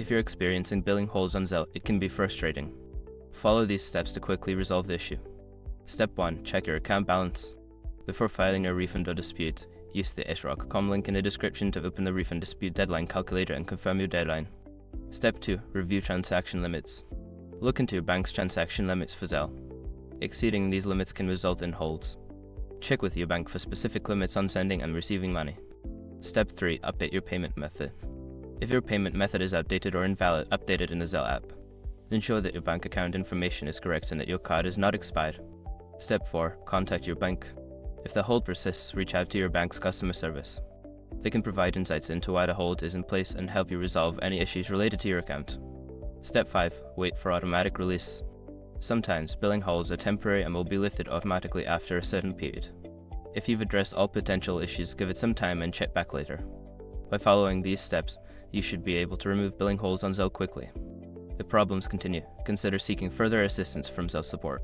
If you're experiencing billing holds on Zelle, it can be frustrating. Follow these steps to quickly resolve the issue. Step 1. Check your account balance. Before filing a refund or dispute, use the isrock.com link in the description to open the refund dispute deadline calculator and confirm your deadline. Step 2. Review transaction limits. Look into your bank's transaction limits for Zelle. Exceeding these limits can result in holds. Check with your bank for specific limits on sending and receiving money. Step 3. Update your payment method. If your payment method is outdated or invalid, update it in the Zelle app. Ensure that your bank account information is correct and that your card is not expired. Step 4. Contact your bank. If the hold persists, reach out to your bank's customer service. They can provide insights into why the hold is in place and help you resolve any issues related to your account. Step 5. Wait for automatic release. Sometimes billing holds are temporary and will be lifted automatically after a certain period. If you've addressed all potential issues, give it some time and check back later. By following these steps, you should be able to remove billing holds on Zelle quickly. If problems continue, consider seeking further assistance from Zelle support.